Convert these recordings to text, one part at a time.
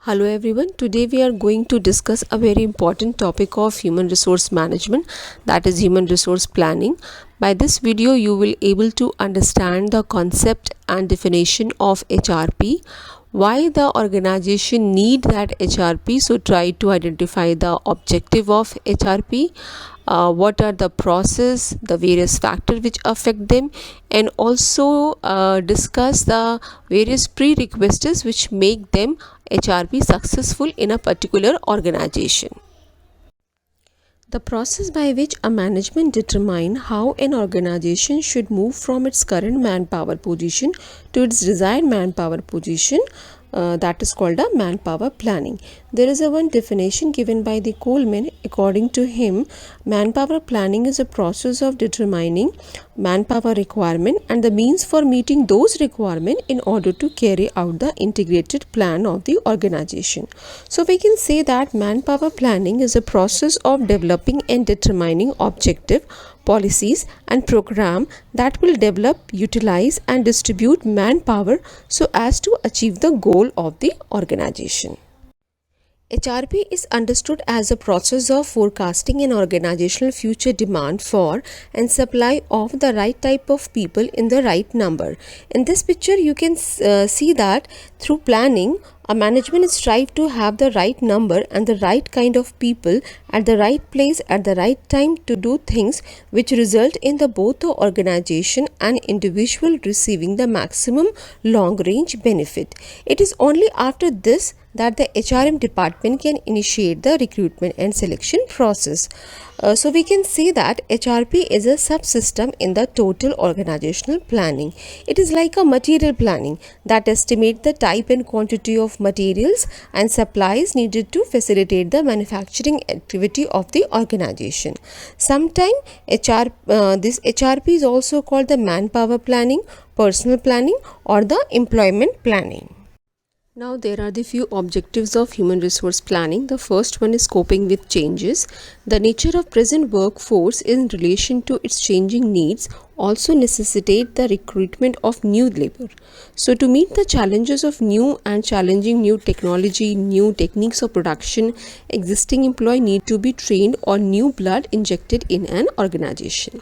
Hello everyone. Today we are going to discuss a very important topic of human resource management, that is human resource planning. By this video you will able to understand the concept and definition of HRP, why the organization need that HRP. So try to identify the objective of HRP, what are the process, the various factors which affect them, and also discuss the various prerequisites which make them HRP successful in a particular organization. The process by which a management determine how an organization should move from its current manpower position to its desired manpower position, that is called a manpower planning. There is a one definition given by the Coleman. According to him, manpower planning is a process of determining manpower requirement and the means for meeting those requirements in order to carry out the integrated plan of the organization. So we can say that manpower planning is a process of developing and determining objective, policies and program that will develop, utilize and distribute manpower so as to achieve the goal of the organization. HRP is understood as a process of forecasting an organizational future demand for and supply of the right type of people in the right number. In this picture you can see that through planning, a management strive to have the right number and the right kind of people at the right place at the right time to do things which result in the both the organization and individual receiving the maximum long range benefit. It is only after this that the HRM department can initiate the recruitment and selection process. So we can say that HRP is a subsystem in the total organizational planning. It is like a material planning that estimates the type and quantity of materials and supplies needed to facilitate the manufacturing activity of the organization. Sometimes this HRP is also called the manpower planning, personal planning or the employment planning. Now there are the few objectives of human resource planning. The first one is coping with changes. The nature of present workforce in relation to its changing needs also necessitate the recruitment of new labor. So to meet the challenges of new and challenging new technology, new techniques of production, existing employee need to be trained or new blood injected in an organization.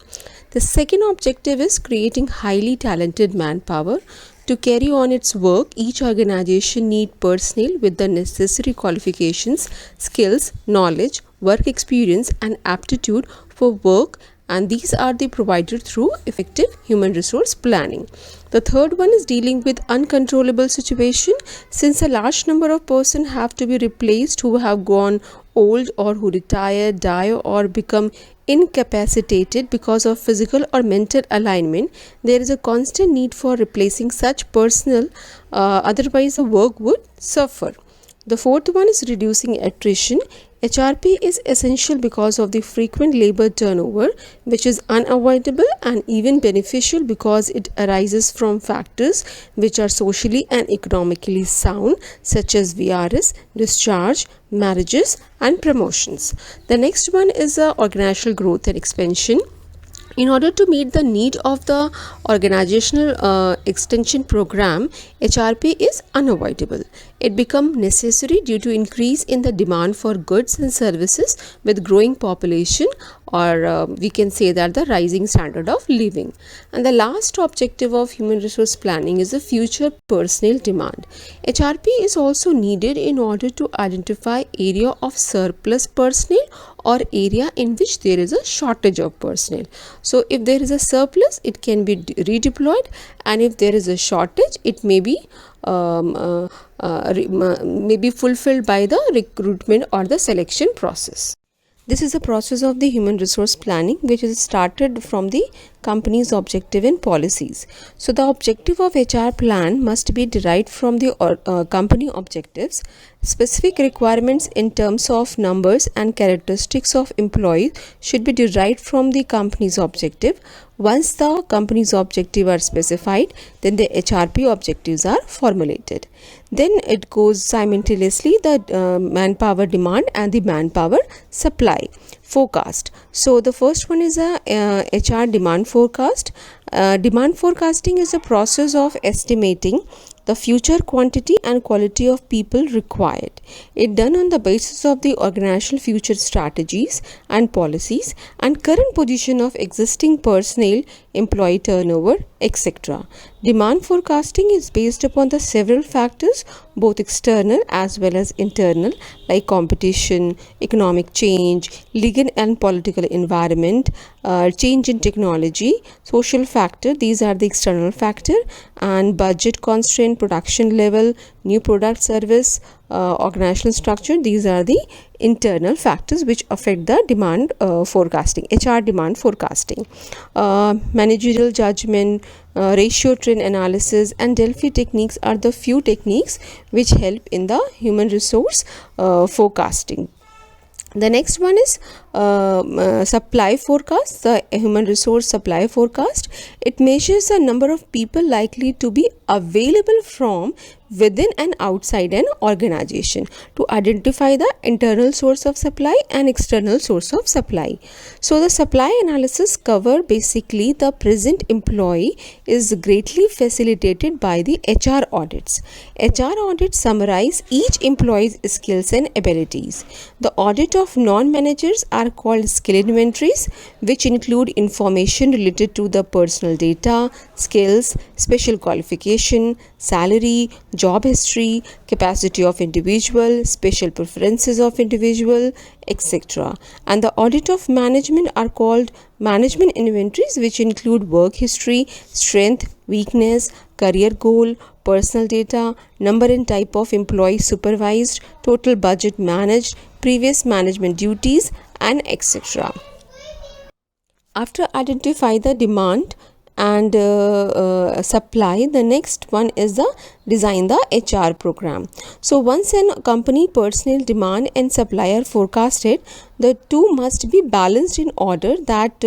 The second objective is creating highly talented manpower. To carry on its work, each organization needs personnel with the necessary qualifications, skills, knowledge, work experience and aptitude for work, and these are provided through effective human resource planning. The third one is dealing with uncontrollable situation. Since a large number of persons have to be replaced who have gone old or who retire, die or become incapacitated because of physical or mental alignment, there is a constant need for replacing such personnel, otherwise the work would suffer. The fourth one is reducing attrition. HRP is essential because of the frequent labor turnover, which is unavoidable and even beneficial because it arises from factors which are socially and economically sound, such as VRS, discharge, marriages and promotions. The next one is organizational growth and expansion. In order to meet the need of the organizational extension program, HRP is unavoidable. It becomes necessary due to increase in the demand for goods and services with growing population, or we can say that the rising standard of living. And the last objective of human resource planning is the future personnel demand. HRP is also needed in order to identify area of surplus personnel or area in which there is a shortage of personnel. So if there is a surplus, it can be redeployed, and if there is a shortage, it may be fulfilled by the recruitment or the selection process. This is the process of the human resource planning, which is started from the company's objective and policies. So the objective of HR plan must be derived from the company objectives. Specific requirements in terms of numbers and characteristics of employees should be derived from the company's objective. Once the company's objectives are specified, then the HRP objectives are formulated. Then it goes simultaneously the manpower demand and the manpower supply forecast. So the first one is a HR demand forecast. Demand forecasting is a process of estimating the future quantity and quality of people required. It done on the basis of the organizational future strategies and policies and current position of existing personnel, employee turnover, etc. Demand forecasting is based upon the several factors, both external as well as internal, like competition, economic change, legal and political environment, change in technology, social factor, these are the external factor, and budget constraint, production level, new product service, organizational structure, these are the internal factors which affect the demand forecasting, HR demand forecasting. Managerial judgment, ratio trend analysis and Delphi techniques are the few techniques which help in the human resource forecasting. The next one is supply forecast, the human resource supply forecast. It measures the number of people likely to be available from within and outside an organization to identify the internal source of supply and external source of supply. So the supply analysis cover basically the present employee is greatly facilitated by the HR audits. HR audits summarize each employee's skills and abilities. The audit of non-managers are called skill inventories, which include information related to the personal data, skills, special qualification, salary, job history, capacity of individual, special preferences of individual, etc. And the audit of management are called management inventories, which include work history, strength, weakness, career goal, personal data, number and type of employee supervised, total budget managed, previous management duties, and etc. After identify the demand and supply, the next one is the design the HR program. So once a company personnel demand and supply are forecasted, the two must be balanced in order that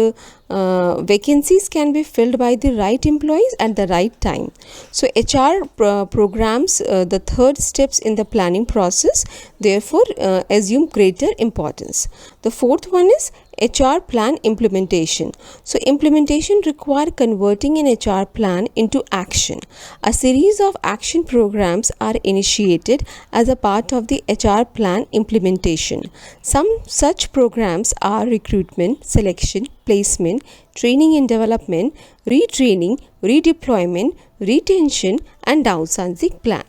vacancies can be filled by the right employees at the right time. So HR programs, the third steps in the planning process, therefore assume greater importance. The fourth one is HR plan implementation. So implementation require converting an HR plan into action. A series of action programs are initiated as a part of the HR plan implementation. Some such programs are recruitment, selection, placement, training and development, retraining, redeployment, retention, and downsizing plan.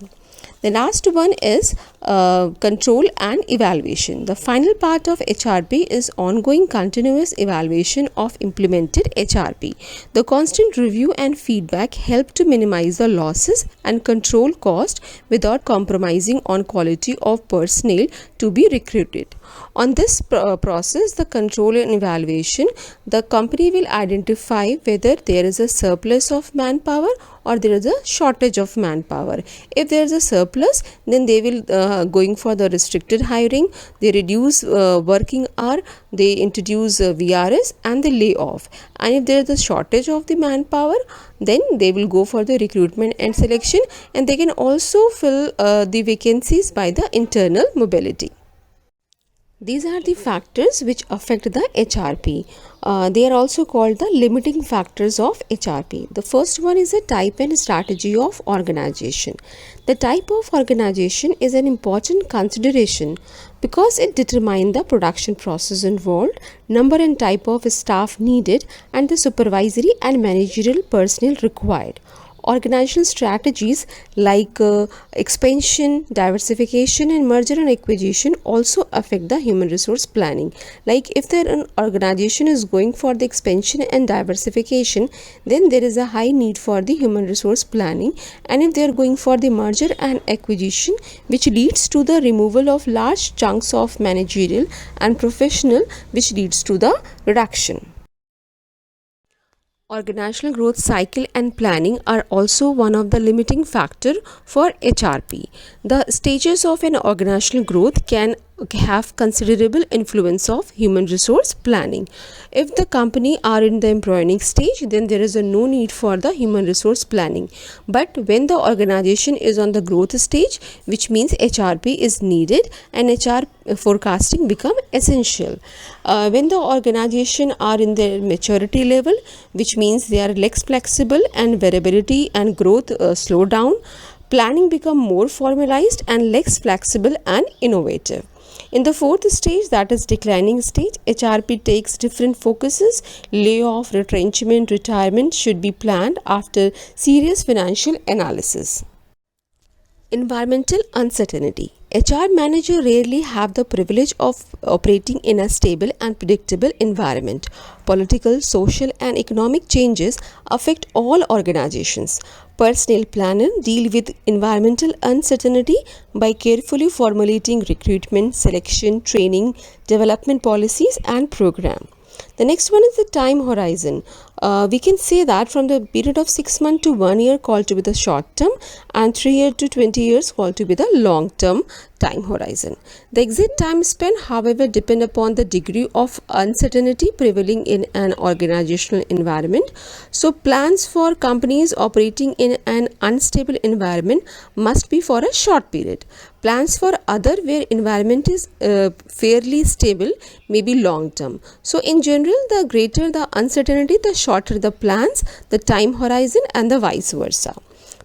The last one is control and evaluation. The final part of HRP is ongoing continuous evaluation of implemented HRP. The constant review and feedback help to minimize the losses and control cost without compromising on quality of personnel to be recruited. On this process, the control and evaluation, the company will identify whether there is a surplus of manpower or there is a shortage of manpower. If there is a surplus, then they will going for the restricted hiring, they reduce working hour, they introduce VRS, and they lay off. And if there is a shortage of the manpower, then they will go for the recruitment and selection, and they can also fill the vacancies by the internal mobility. These are the factors which affect the HRP. They are also called the limiting factors of HRP. The first one is the type and strategy of organization. The type of organization is an important consideration because it determines the production process involved, number and type of staff needed, and the supervisory and managerial personnel required. Organizational strategies like expansion, diversification, and merger and acquisition also affect the human resource planning. Like if an organization is going for the expansion and diversification, then there is a high need for the human resource planning. And if they are going for the merger and acquisition, which leads to the removal of large chunks of managerial and professional, which leads to the reduction. Organizational growth cycle and planning are also one of the limiting factor for HRP. The stages of an organizational growth can have considerable influence of human resource planning. If the company are in the embryonic stage, then there is no need for the human resource planning. But when the organization is on the growth stage, which means HRP is needed and HR forecasting become essential. When the organization are in their maturity level, which means they are less flexible and variability and growth slow down, planning become more formalized and less flexible and innovative. In the fourth stage, that is declining stage, HRP takes different focuses. Layoff, retrenchment, retirement should be planned after serious financial analysis. Environmental uncertainty. HR manager rarely have the privilege of operating in a stable and predictable environment. Political, social and economic changes affect all organizations. Personnel planner deal with environmental uncertainty by carefully formulating recruitment, selection, training, development policies and program. The next one is the time horizon. We can say that from the period of 6 months to 1 year called to be the short term, and 3 years to 20 years called to be the long term time horizon. The exact time span, however, depend upon the degree of uncertainty prevailing in an organizational environment. So plans for companies operating in an unstable environment must be for a short period. Plans for other where environment is fairly stable may be long term. So in general, the greater the uncertainty, the shorter the plans, the time horizon and the vice versa.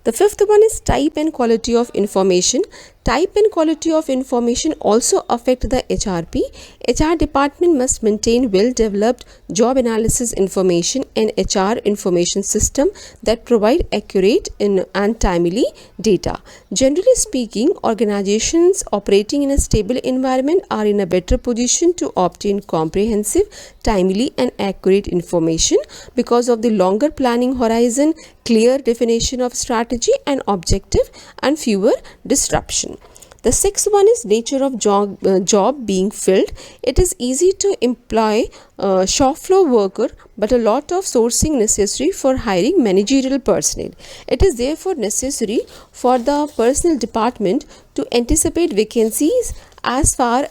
The fifth one is type and quality of information. Type and quality of information also affect the HRP. HR department must maintain well-developed job analysis information and HR information system that provide accurate and timely data. Generally speaking, organizations operating in a stable environment are in a better position to obtain comprehensive, timely and accurate information because of the longer planning horizon, clear definition of strategy and objective and fewer disruption. The sixth one is nature of job being filled. It is easy to employ shop floor worker, but a lot of sourcing necessary for hiring managerial personnel. It is therefore necessary for the personnel department to anticipate vacancies as far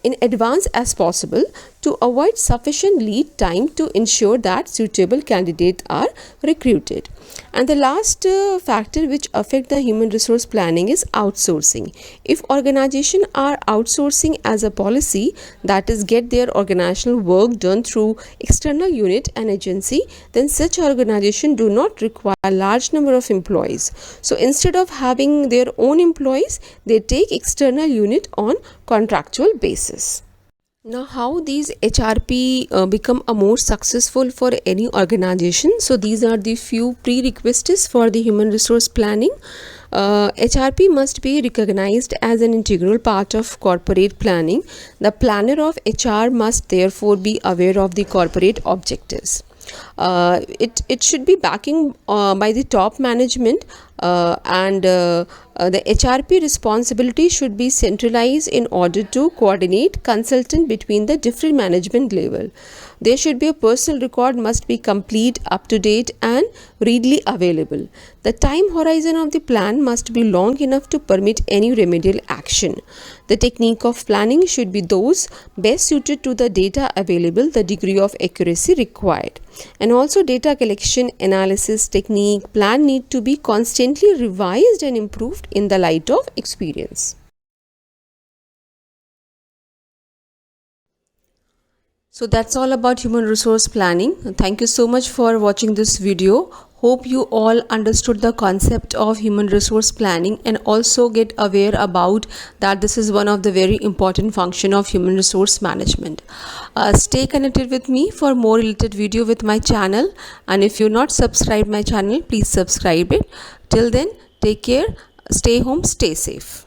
in advance as possible to avoid sufficient lead time to ensure that suitable candidates are recruited. And the last factor which affect the human resource planning is outsourcing. If organizations are outsourcing as a policy, that is get their organizational work done through external unit and agency, then such organization do not require a large number of employees. So instead of having their own employees, they take external unit on contractual basis. Now, how these HRP become a more successful for any organization? So these are the few prerequisites for the human resource planning. HRP must be recognized as an integral part of corporate planning. The planner of HR must therefore be aware of the corporate objectives. It should be backing by the top management and the HRP responsibility should be centralized in order to coordinate consultant between the different management level. There should be a personal record must be complete, up to date and readily available. The time horizon of the plan must be long enough to permit any remedial action. The technique of planning should be those best suited to the data available, the degree of accuracy required. And also data collection, analysis, technique, plan need to be constantly revised and improved in the light of experience. So that's all about human resource planning. Thank you so much for watching this video. Hope you all understood the concept of human resource planning and also get aware about that this is one of the very important function of human resource management. Stay connected with me for more related video with my channel, and if you're not subscribed my channel, please subscribe it. Till then, take care, stay home, stay safe.